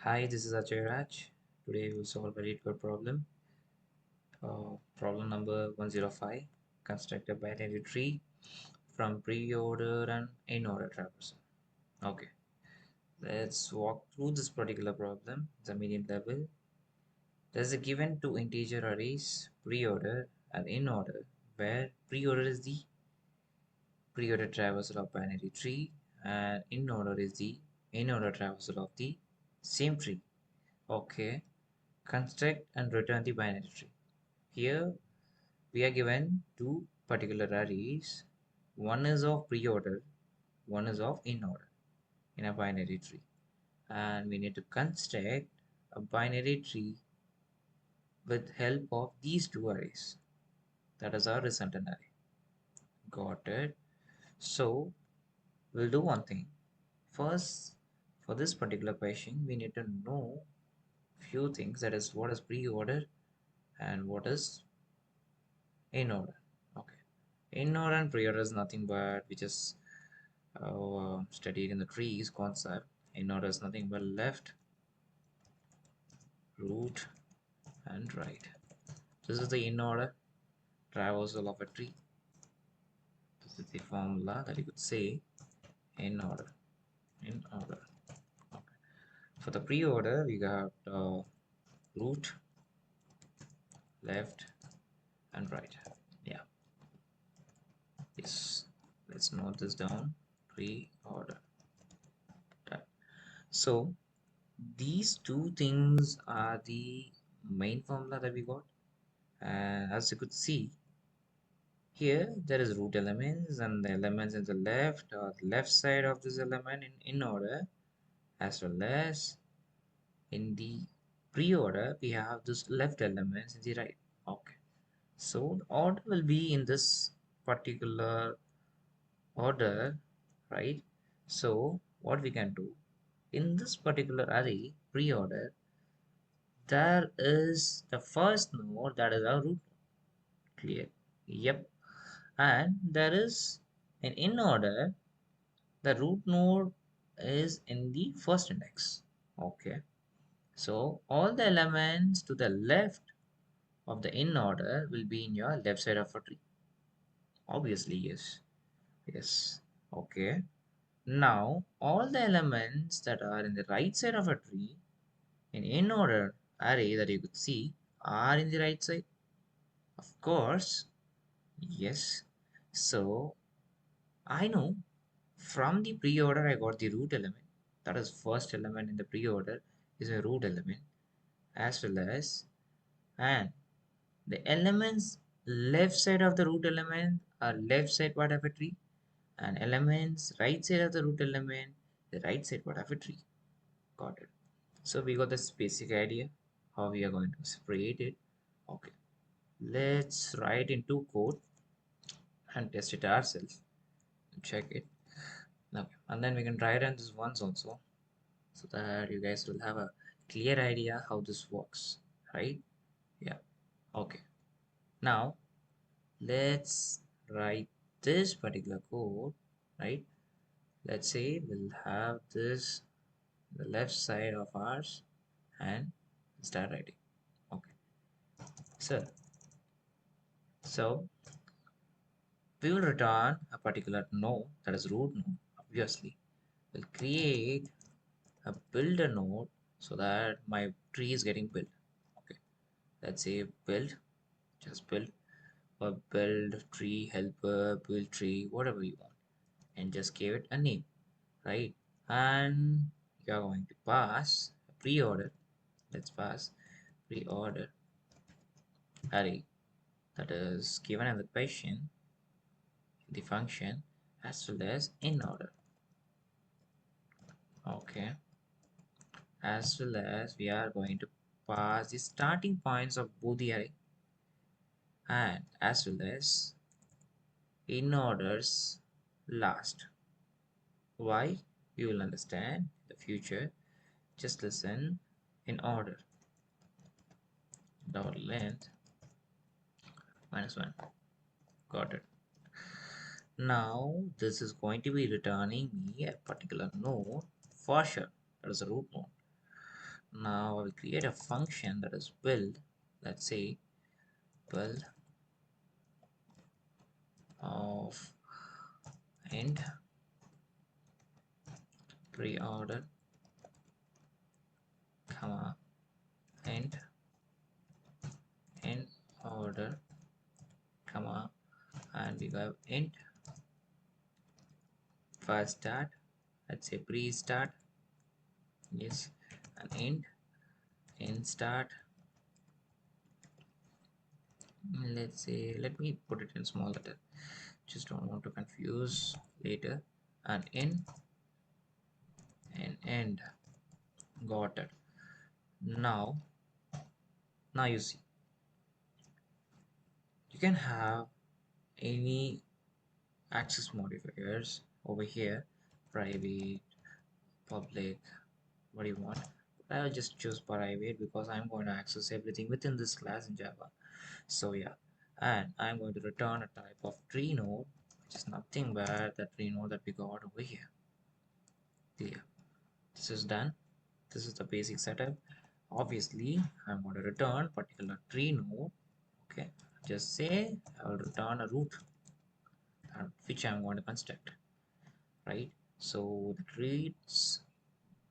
Hi, this is Ajay Raj. Today we'll solve a LeetCode problem. Problem number 105. Construct a binary tree from Preorder and Inorder Traversal. Okay, let's walk through this particular problem. It's a medium level. There's a given two integer arrays, preorder and inorder, where preorder is the preorder traversal of binary tree and inorder is the inorder traversal of the same tree. Okay, construct and return the binary tree. Here we are given two particular arrays. One is of preorder, one is of inorder in a binary tree. And we need to construct a binary tree with help of these two arrays. That is our resultant array. Got it. So we'll do one thing. First, for this particular question, we need to know few things. That is, what is preorder and what is inorder. Okay. Inorder and preorder is nothing but we just studied in the trees concept. Inorder is nothing but left, root, and right. This is the inorder traversal of a tree. This is the formula that you could say in order. In order. Okay. For the preorder, we got root, left, and right. Yeah. Yes. Let's note this down. Preorder. So these two things are the main formula that we got. And as you could see, here there is root elements and the elements in the left side of this element in order, as well as in the pre-order we have this left elements in the right. Okay, so the order will be in this particular order, right? So what we can do in this particular array pre-order, there is the first node that is our root. Clear? Yep. And there is an in order, the root node is in the first index. Okay, so all the elements to the left of the in order will be in your left side of a tree. Obviously, yes. Okay, now all the elements that are in the right side of a tree in order array that you could see are in the right side, of course. Yes, so I know from the pre-order I got the root element. That is first element in the pre-order is a root element, as well as, and the elements left side of the root element are left side part of a tree, and elements right side of the root element the right side part of a tree. Got it. So we got this basic idea how we are going to separate it. Okay, let's write into code and test it ourselves and check it. Okay, and then we can try it on this once also, so that you guys will have a clear idea how this works, right? Yeah. Okay, now let's write this particular code, right? Let's say we'll have this the left side of ours and start writing. Okay, so we will return a particular node, that is root node. Obviously we'll create a builder node so that my tree is getting built. Okay, let's say build, just build, or build tree helper, build tree, whatever you want, and just give it a name, right? And you're going to pass a pre-order. Let's pass pre-order array that is given in the question, the function, as well as in order. Okay, as well as we are going to pass the starting points of both the array and as well as in orders last. Why? You will understand in the future. Just listen. In order dot length -1. Got it. Now this is going to be returning me a particular node for sure. That is a root node. Now I will create a function that is build, let's say build of end preorder comma end order comma, and we have int first start, let's say pre-start, yes, and end start, let's say, let me put it in small letter, just don't want to confuse later, and end. Got it. Now you see, you can have any access modifiers over here, private, public, what do you want. I'll just choose private because I'm going to access everything within this class in Java. So yeah, and I'm going to return a type of tree node, which is nothing but the tree node that we got over here. Clear. This is done. This is the basic setup. Obviously I'm going to return particular tree node. Okay, just say I will return a root, which I'm going to construct, right? So the tree's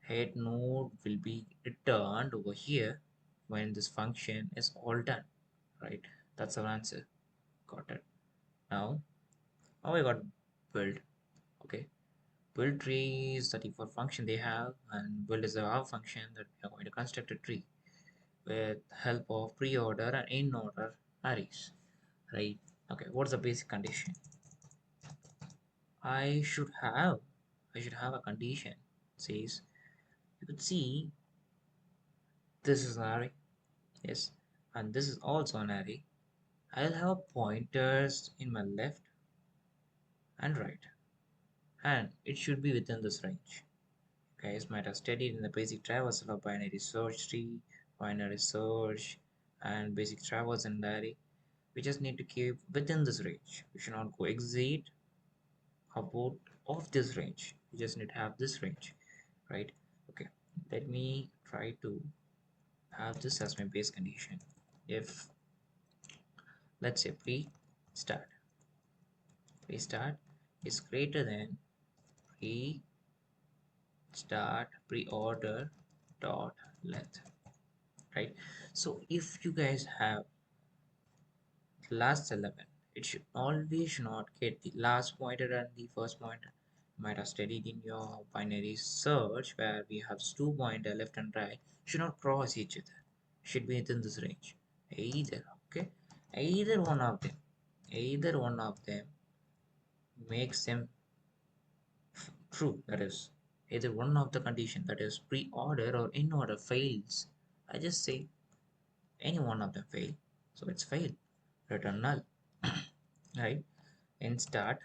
head node will be returned over here when this function is all done, right? That's our answer. Got it. Now I got build. Okay, build tree is the default function they have, and build is our function that we are going to construct a tree with help of pre-order and in-order arrays, right? Okay, what's the basic condition? I should have a condition. It says, you could see this is an array, yes, and this is also an array. I'll have pointers in my left and right, and it should be within this range. Guys might have studied in the basic traversal of binary search tree, binary search, and basic traversal and array. We just need to keep within this range. We should not go exceed about of this range. We just need to have this range, right? Okay, let me try to have this as my base condition. If, let's say, pre-start is greater than pre-start pre-order dot length, right? So if you guys have the last element, it should always not get the last pointer and the first pointer. You might have studied in your binary search where we have two pointer left and right, should not cross each other, should be within this range. Either, okay, either one of them, either one of them makes them true, that is, either one of the condition, that is pre-order or in order, fails. I just say any one of them fail, so it's fail, return null. Right, in start,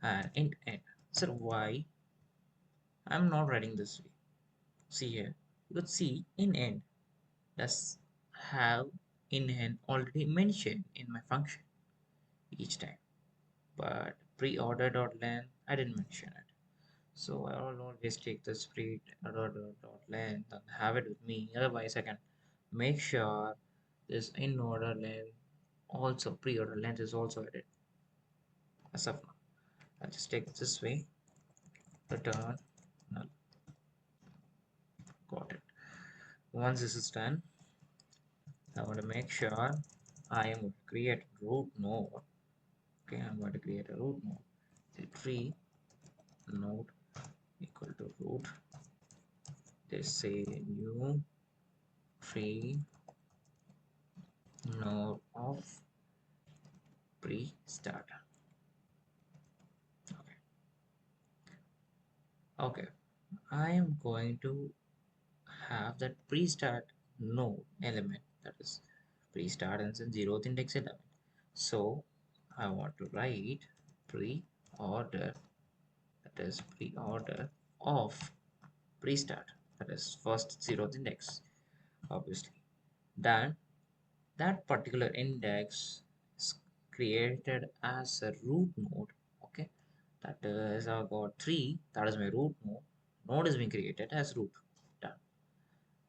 and int end. So why I'm not writing this way? See here, you could see in end does have in end already mentioned in my function each time, but pre-order dot length I didn't mention it. So I will always take this pre-order dot length and have it with me. Otherwise, I can make sure this in order length also pre-order length is also added as of now. I'll just take it this way, return null. Got it. Once this is done, I want to make sure I am going to create root node. Okay, I'm going to create a root node. The tree node equal to root. Let's say new tree node of pre-start. Okay. Okay, I am going to have that pre-start node element, that is pre-start and then zeroth index element. So I want to write pre-order, that is pre-order of pre-start, that is first zeroth index, obviously. Then that particular index is created as a root node. Okay, that is I got 3, that is my root node. Node is being created as root.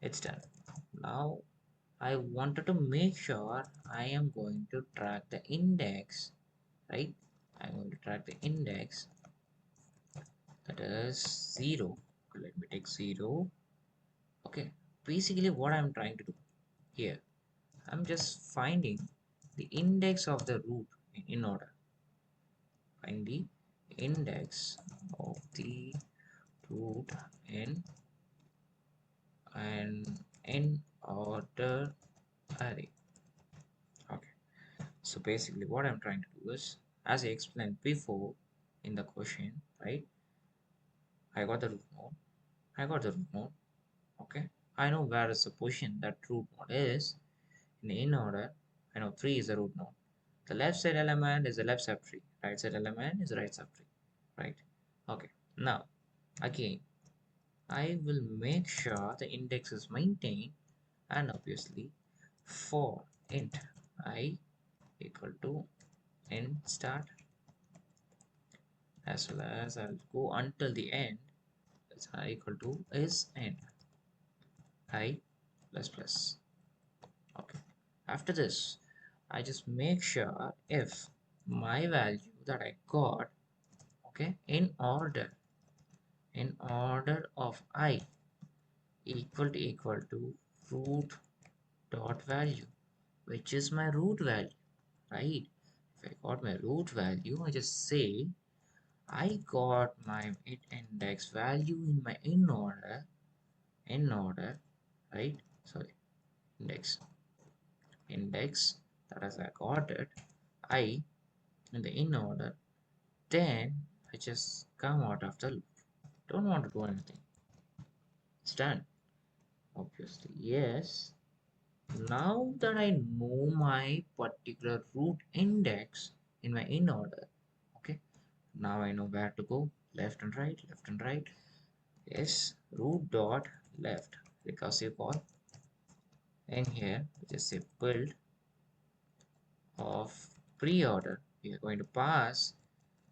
It's done. Now I wanted to make sure I am going to track the index, right? I'm going to track the index, that is 0. Okay, let me take 0. Okay, basically what I'm trying to do here, I'm just finding the index of the root in order. Find the index of the root in an in order array. Okay, so basically what I'm trying to do is, as I explained before in the question, right? I got the root node, I got the root node. Okay, I know where is the position that root node is in the in order. I know 3 is the root node. The left side element is the left subtree, right side element is the right subtree, right? Okay, now again I will make sure the index is maintained, and obviously for int I equal to int start, as well as I'll go until the end, that's I equal to is end I plus plus. Okay, after this I just make sure if my value that I got, okay, in order of I equal to root dot value, which is my root value, right? If I got my root value, I just say I got my index value in my in order, right? Sorry, index, that is I got it, I in the in order, then I just come out of the loop. Don't want to do anything. It's done. Obviously, yes. Now that I know my particular root index in my in order, okay, now I know where to go, left and right, left and right. Yes, root dot left, recursive call. And here, just say build of preorder. We are going to pass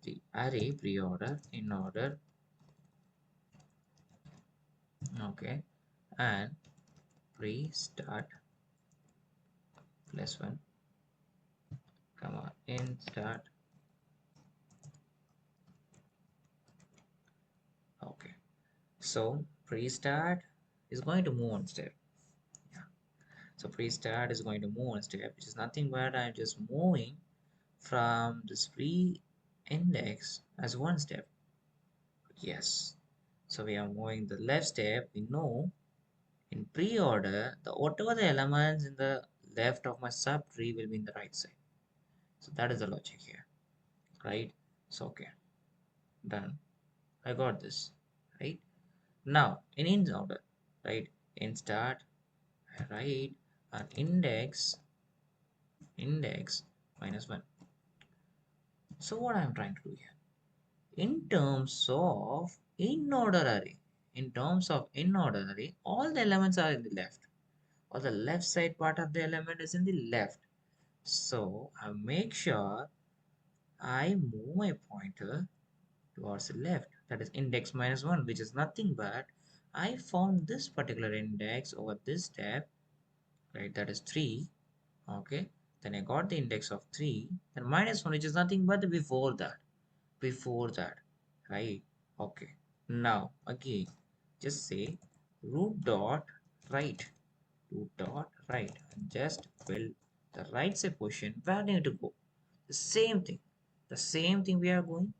the array preorder in order, okay, and pre-start +1, comma in start. Okay, so pre-start is going to move one step. Yeah. So pre-start is going to move one step, which is nothing but I'm just moving from this pre-index as one step. Yes. So we are moving the left step. We know in pre-order, the whatever the elements in the left of my subtree will be in the right side. So that is the logic here, right? So okay, done. I got this, right? Now in order, right? In start, I write an index -1. So what I'm trying to do here, in terms of in-order array, all the elements are in the left, or the left side part of the element is in the left. So I make sure I move my pointer towards the left, that is index -1, which is nothing but I found this particular index over this step, right? That is 3. Okay, then I got the index of 3, then -1, which is nothing but before that, right? Okay, now again just say root dot right, and just fill the right side position where I need to go. The same thing we are going,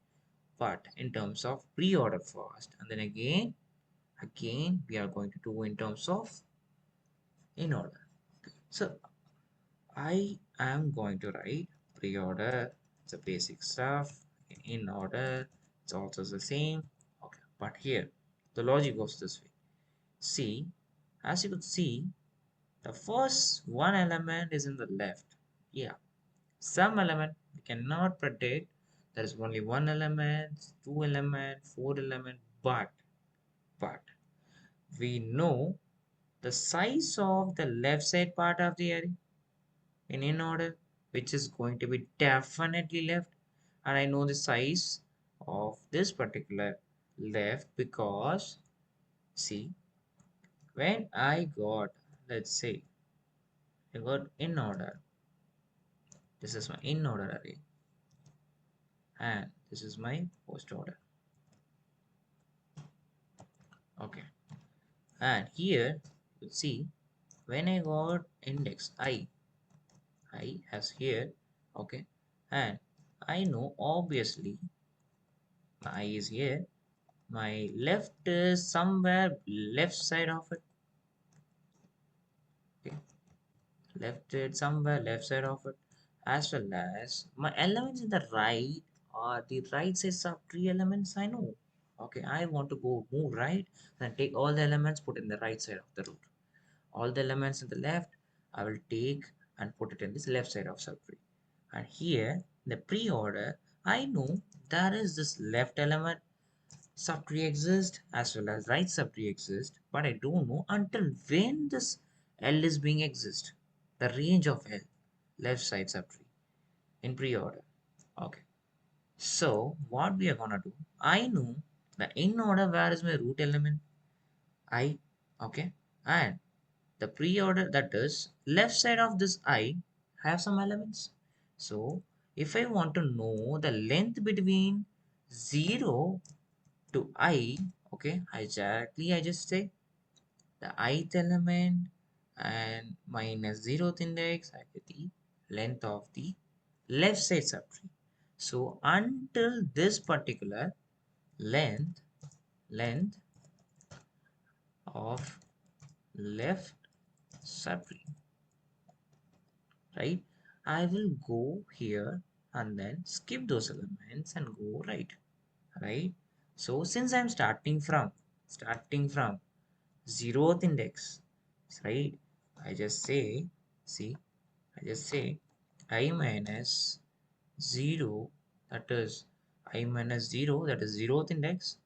but in terms of pre-order first, and then again we are going to do in terms of in order. So I am going to write pre-order, it's a basic stuff. In order, it's also the same. Okay, but here the logic goes this way. See, as you could see, the first one element is in the left. Yeah, some element we cannot predict. There is only one element, two element, four element, but we know the size of the left side part of the array in order, which is going to be definitely left, and I know the size of this particular left because see, when I got, let's say, I got in order. This is my in order array, and this is my post order. Okay, and here you see when I got index I has here. Okay, and I know obviously my I is here. My left is somewhere left side of it. Okay, left it somewhere left side of it, as well as my elements in the right are the right side subtree elements. I know. Okay, I want to go move right and take all the elements, put in the right side of the root. All the elements in the left I will take and put it in this left side of subtree. And here in the pre-order, I know there is this left element subtree exists as well as right subtree exists, but I don't know until when this L is being exist, the range of L, left side subtree in pre-order. Okay, so what we are gonna do, I know the in order where is my root element I. Okay, and the pre-order, that is left side of this I, have some elements. So if I want to know the length between 0 to I, okay, I just say the ith element and minus 0th index, I get the length of the left side subtree. So until this particular length length of left subtree, right, I will go here and then skip those elements and go right. So since I'm starting from 0th index, right, I just say, see, I just say I minus 0, that is I minus 0, that is 0th index,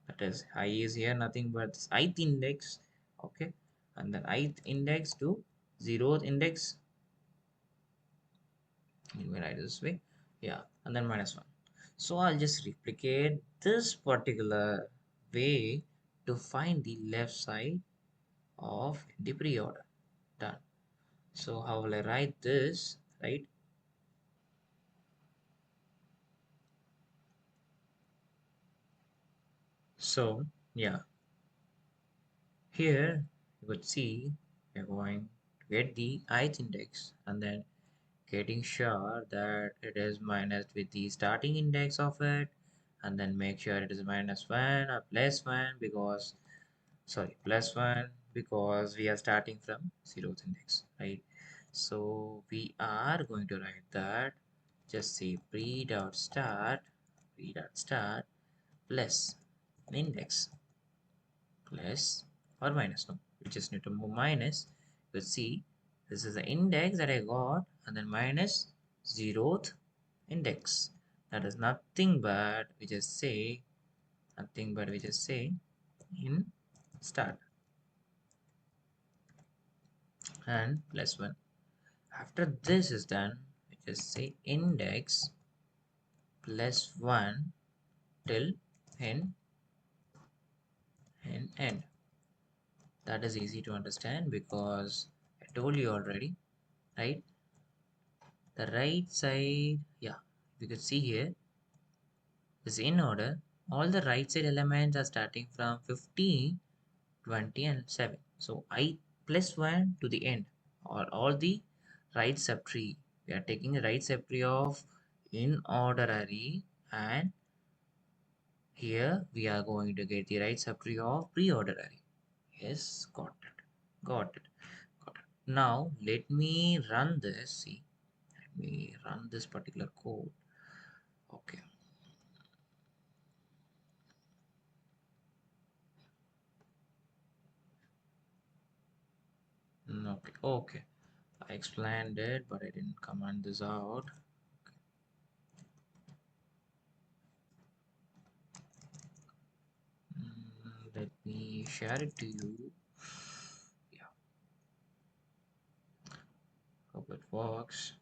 that is I is here nothing but this ith index. Okay, and then ith index to 0th index, you may write this way, yeah, and then minus 1. So I'll just replicate this particular way to find the left side of the pre-order. Done. So how will I write this, right? So yeah, here you could see we're going to get the ith index and then getting sure that it is minus with the starting index of it, and then make sure it is minus 1 or plus 1 because, sorry, plus 1 because we are starting from 0th index, right? So we are going to write that, just say pre.start plus an index plus or minus, no, we just need to move minus. You see this is the index that I got and then minus 0th index, that is nothing but we just say in start and plus 1. After this is done, we just say index plus 1 till end and end. That is easy to understand because I told you already, right? The right side, yeah, you can see here is in order. All the right side elements are starting from 15, 20 and 7. So I plus 1 to the end, or all the right subtree. We are taking the right subtree of in order array, and here we are going to get the right subtree of pre-order array. Yes, got it. Got it. Got it. Now let me run this. See, let me run this particular code. Okay. Okay. Okay. I explained it, but I didn't comment this out. Let me share it to you. Yeah, hope it works.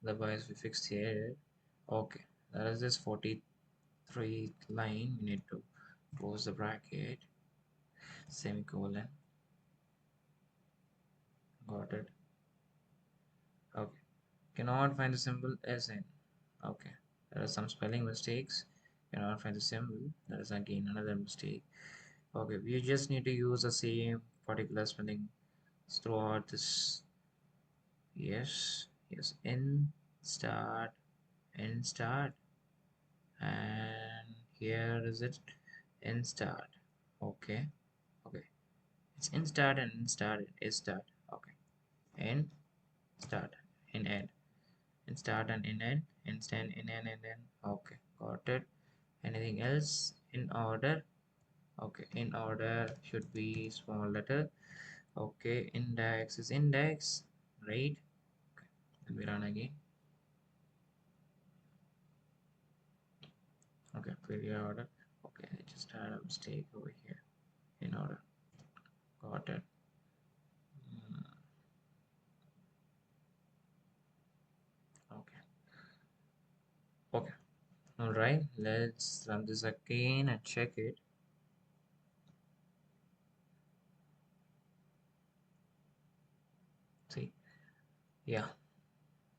Otherwise, we fixed here. Okay, that is this 43th line. We need to close the bracket. semicolon. Got it. Okay. Cannot find the symbol SN. Okay. There are some spelling mistakes. Cannot find the symbol. That is again another mistake. Okay. We just need to use the same particular spelling throughout this. Yes. Yes. In start. In start. And here is it. In start. Okay. Okay. It's in start and in start. Is start. Okay. In start. In end. In start and in end, instant, in and end. Okay, got it. Anything else? In order. Okay, in order should be small letter. Okay, index is index, right? Okay, let me run again. Okay, previous order. Okay, I just had a mistake over here. In order, got it. Mm, okay, okay, all right. Let's run this again and check it. See, yeah.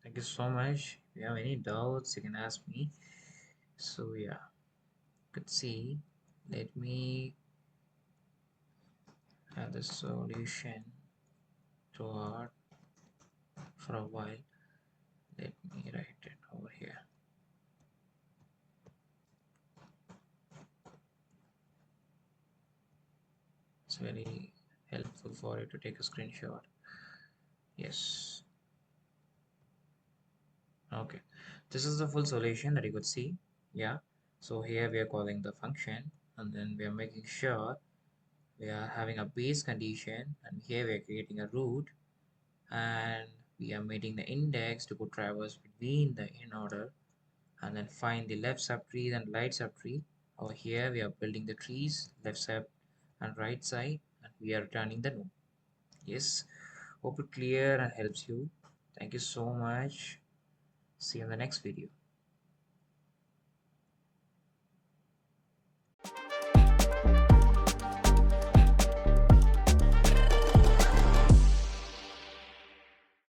Thank you so much. If you have any doubts, you can ask me. So yeah, could see. Let me have the solution to art for a while. Let me write it over here. It's very helpful for you to take a screenshot. Yes. Okay. This is the full solution that you could see. Yeah. So here we are calling the function, and then we are making sure we are having a base condition, and here we are creating a root, and we are making the index to go traverse between the in order, and then find the left subtree and right subtree. Over here we are building the trees, left side and right side, and we are returning the node. Yes, hope it clear and helps you. Thank you so much. See you in the next video.